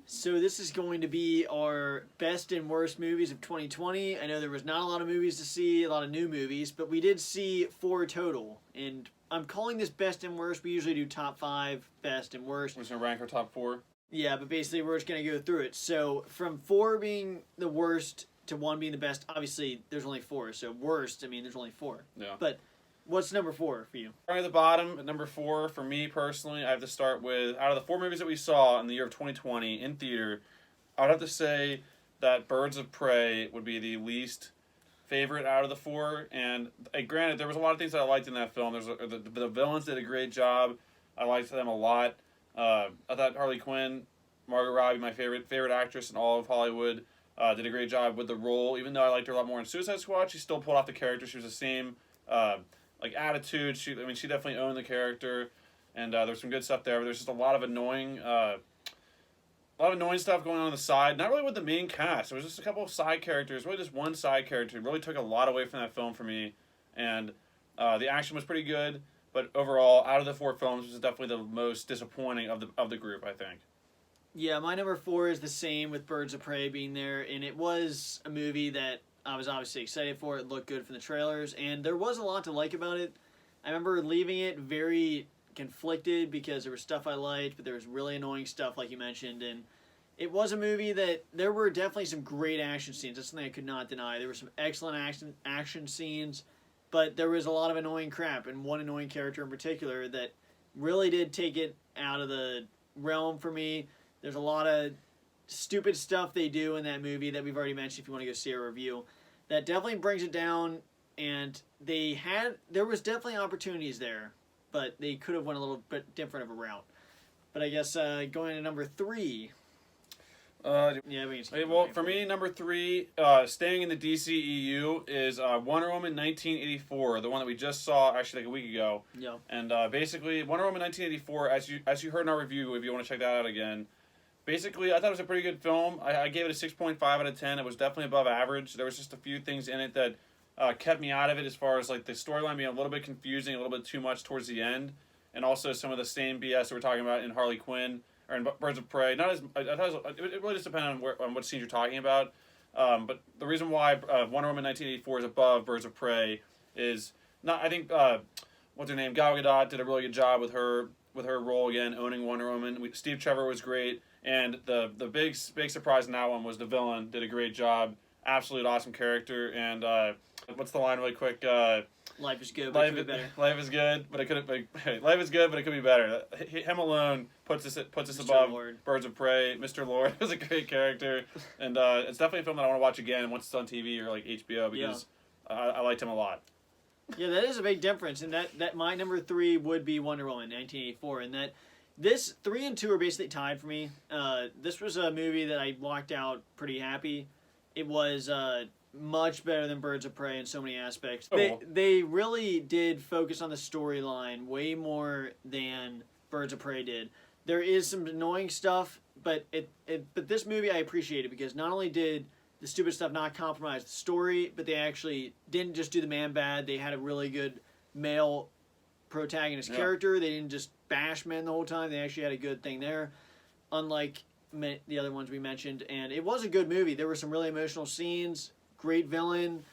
So this is going to be our best and worst movies of 2020. I know there was not a lot of movies to see, a lot of new movies, but we did see 4 total. And I'm calling this best and worst. We usually do top 5, best and worst. We're just going to rank our top 4. Yeah, but basically we're just going to go through it. So from 4 being the worst to 1 being the best, obviously there's only 4. So worst, I mean, there's only 4. Yeah. But what's number 4 for you? Starting at the bottom, at number 4, for me personally, I have to start with, out of the 4 movies that we saw in the year of 2020 in theater, I would have to say that Birds of Prey would be the least favorite out of the 4. And granted, there was a lot of things that I liked in that film. The villains did a great job. I liked them a lot. I thought Harley Quinn, Margot Robbie, my favorite actress in all of Hollywood, did a great job with the role. Even though I liked her a lot more in Suicide Squad, she still pulled off the character. She was the same attitude. She definitely owned the character, and there's some good stuff there. But there's just a lot of annoying stuff going on the side. Not really with the main cast. There was just a couple of side characters. Really, just one side character. It really took a lot away from that film for me. And the action was pretty good, but overall, out of the 4 films, this is definitely the most disappointing of the group, I think. Yeah, my number 4 is the same with Birds of Prey being there, and it was a movie that I was obviously excited for. It looked good from the trailers, and there was a lot to like about it. I remember leaving it very conflicted because there was stuff I liked, but there was really annoying stuff, like you mentioned, and it was a movie that there were definitely some great action scenes. That's something I could not deny. There were some excellent action scenes, but there was a lot of annoying crap, and one annoying character in particular that really did take it out of the realm for me. There's a lot of stupid stuff they do in that movie that we've already mentioned if you want to go see a review. That definitely brings it down, and there was definitely opportunities there, but they could have went a little bit different of a route. But I guess going to number 3. For me, number 3, staying in the DCEU is Wonder Woman 1984, the one that we just saw actually like a week ago. Yeah. And basically, Wonder Woman 1984, as you heard in our review, if you want to check that out again. Basically, I thought it was a pretty good film. I gave it a 6.5 out of 10. It was definitely above average. There was just a few things in it that kept me out of it, as far as like the storyline being a little bit confusing, a little bit too much towards the end, and also some of the same BS that we're talking about in Harley Quinn or in Birds of Prey. Not as I thought it really just depended on what scenes you're talking about. But the reason why Wonder Woman 1984 is above Birds of Prey is not. I think what's her name, Gal Gadot, did a really good job with her role again, owning Wonder Woman. Steve Trevor was great. And the big surprise in that one was the villain did a great job. Absolute awesome character. And what's the line really quick? Life is good, but it could be better. Life is good, but it could be better. Him alone puts us above Lord. Birds of Prey. Mr. Lord is a great character, and it's definitely a film that I want to watch again once it's on TV or like HBO because I liked him a lot. Yeah, that is a big difference, and that my number 3 would be Wonder Woman 1984, and that. This 3 and 2 are basically tied for me. This was a movie that I walked out pretty happy. It was much better than Birds of Prey in so many aspects. They really did focus on the storyline way more than Birds of Prey did. There is some annoying stuff, but but this movie I appreciated because not only did the stupid stuff not compromise the story, but they actually didn't just do the man bad. They had a really good male protagonist character. They didn't just bash men the whole time. They actually had a good thing there, unlike the other ones we mentioned. And it was a good movie. There were some really emotional scenes. Great villain.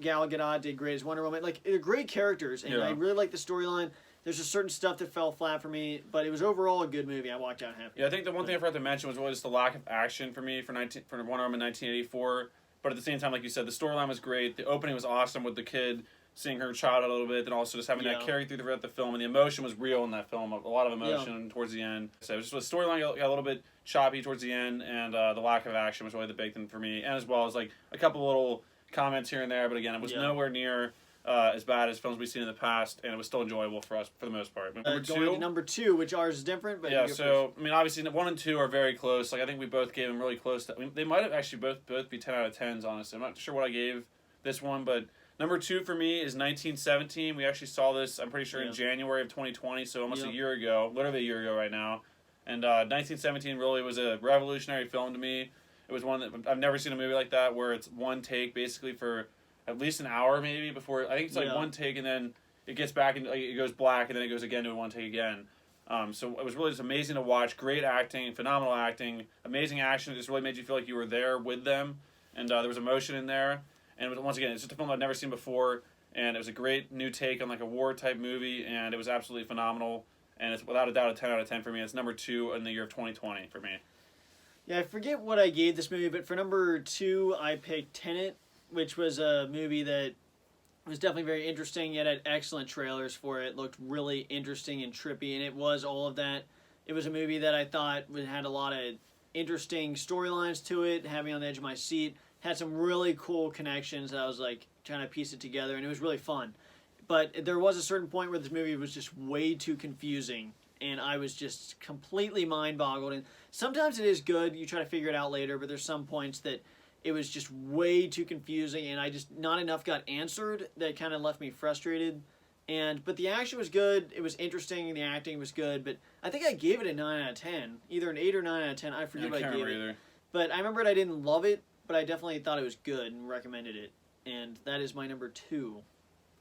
Gal Gadot did great as Wonder Woman. Like, they're great characters, and I really like the storyline. There's just certain stuff that fell flat for me, but it was overall a good movie. I walked out happy. Yeah, I think the one thing I forgot to mention was really just the lack of action for me for Wonder Woman 1984. But at the same time, like you said, the storyline was great. The opening was awesome with the kid seeing her child a little bit, and also just having that carry through the film, and the emotion was real in that film. A lot of emotion towards the end. So it was just the storyline got a little bit choppy towards the end, and the lack of action was really the big thing for me, and as well as like a couple little comments here and there. But again, it was nowhere near as bad as films we've seen in the past, and it was still enjoyable for us for the most part. Number two, which ours is different, but so I mean, obviously 1 and 2 are very close. Like I think we both gave them really close. They might have actually both be 10 out of 10s. Honestly, I'm not sure what I gave this one, but number 2 for me is 1917. We actually saw this, I'm pretty sure, in January of 2020, so almost a year ago, literally a year ago right now. And 1917 really was a revolutionary film to me. It was one that I've never seen a movie like that where it's one take basically for at least an hour maybe before. I think it's like one take and then it gets back and it goes black and then it goes again to one take again. So it was really just amazing to watch. Great acting, phenomenal acting, amazing action. It just really made you feel like you were there with them, and there was emotion in there. And it was, once again, it's just a film I'd never seen before, and it was a great new take on like a war type movie, and it was absolutely phenomenal. And it's without a doubt a 10 out of 10 for me. It's number 2 in the year of 2020 for me. Yeah, I forget what I gave this movie, but for number 2, I picked Tenet, which was a movie that was definitely very interesting. It had excellent trailers for it. Looked really interesting and trippy, and it was all of that. It was a movie that I thought had a lot of interesting storylines to it, had me on the edge of my seat. Had some really cool connections that I was like trying to piece it together, and it was really fun. But there was a certain point where this movie was just way too confusing, and I was just completely mind-boggled. And sometimes it is good, you try to figure it out later, but there's some points that it was just way too confusing, and I just, not enough got answered that kind of left me frustrated. But the action was good, it was interesting, and the acting was good, but I think I gave it a 9 out of 10. Either an 8 or 9 out of 10, I forget what I gave it. Either. But I remember I didn't love it, but I definitely thought it was good and recommended it. And that is my number 2.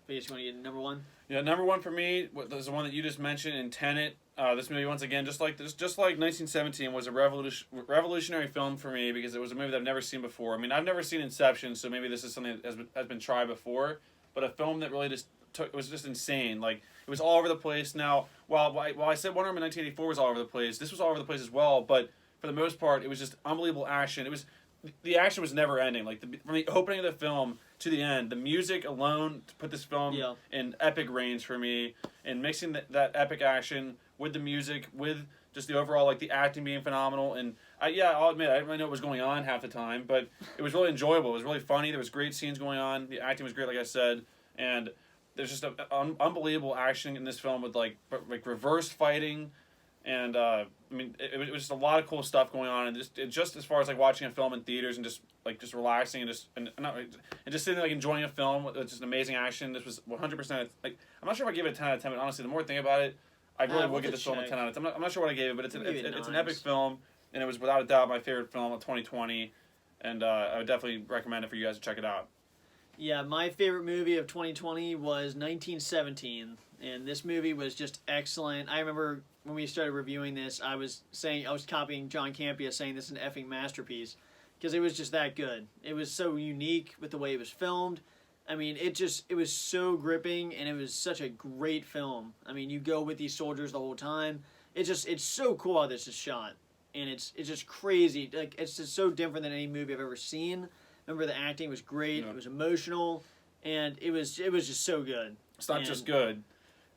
But you just want to get number 1? Yeah, number 1 for me was the one that you just mentioned in Tenet. This movie, once again, just like 1917, was a revolutionary film for me because it was a movie that I've never seen before. I mean, I've never seen Inception, so maybe this is something that has been tried before. But a film that really it was just insane. Like, it was all over the place. Now, while I said Wonder Woman 1984 was all over the place, this was all over the place as well. But for the most part, it was just unbelievable action. The action was never ending. Like from the opening of the film to the end, the music alone put this film in epic range for me. And mixing that epic action with the music, with just the overall like the acting being phenomenal. And I'll admit I didn't really know what was going on half the time, but it was really enjoyable. It was really funny. There was great scenes going on. The acting was great, like I said, and there's just unbelievable action in this film with like reverse fighting. And I mean, it was just a lot of cool stuff going on, and just as far as like watching a film in theaters and just relaxing and just sitting there, like enjoying a film with just amazing action. This was 100%. Like, I'm not sure if I gave it a 10 out of 10, but honestly, the more I think about it, I really would give this film a 10 out of 10. I'm not sure what I gave it, but it's an epic film, and it was without a doubt my favorite film of 2020, and I would definitely recommend it for you guys to check it out. Yeah, my favorite movie of 2020 was 1917, and this movie was just excellent. I remember when we started reviewing this, I was copying John Campea saying this is an effing masterpiece because it was just that good. It was so unique with the way it was filmed. I mean, it was so gripping, and it was such a great film. I mean, you go with these soldiers the whole time. It's so cool how this is shot, and it's just crazy. Like, it's just so different than any movie I've ever seen. Remember, the acting was great. Yeah. It was emotional, and it was just so good. It's not just good.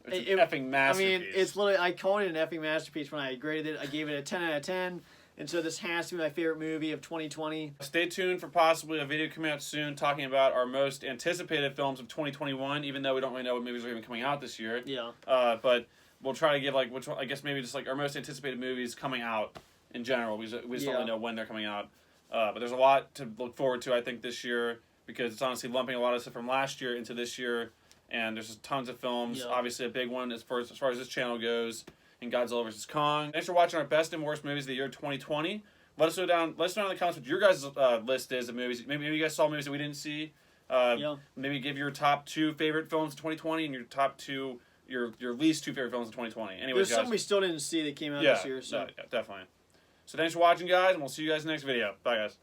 It's an effing masterpiece. I mean, it's literally, I called it an effing masterpiece when I graded it. I gave it a 10 out of 10. And so this has to be my favorite movie of 2020. Stay tuned for possibly a video coming out soon talking about our most anticipated films of 2021, even though we don't really know what movies are even coming out this year. Yeah. But we'll try to give like which one, I guess maybe just like our most anticipated movies coming out in general. We just don't really know when they're coming out. But there's a lot to look forward to, I think, this year because it's honestly lumping a lot of stuff from last year into this year. And there's just tons of films. Yeah. Obviously, a big one as far as this channel goes. And Godzilla vs. Kong. Thanks for watching our best and worst movies of the year 2020. Let us know down in the comments what your guys' list is of movies. Maybe you guys saw movies that we didn't see. Maybe give your top 2 favorite films of 2020 and your top 2, your least 2 favorite films of 2020. Anyways, there's some we still didn't see that came out this year. So yeah, definitely. So thanks for watching, guys, and we'll see you guys in the next video. Bye, guys.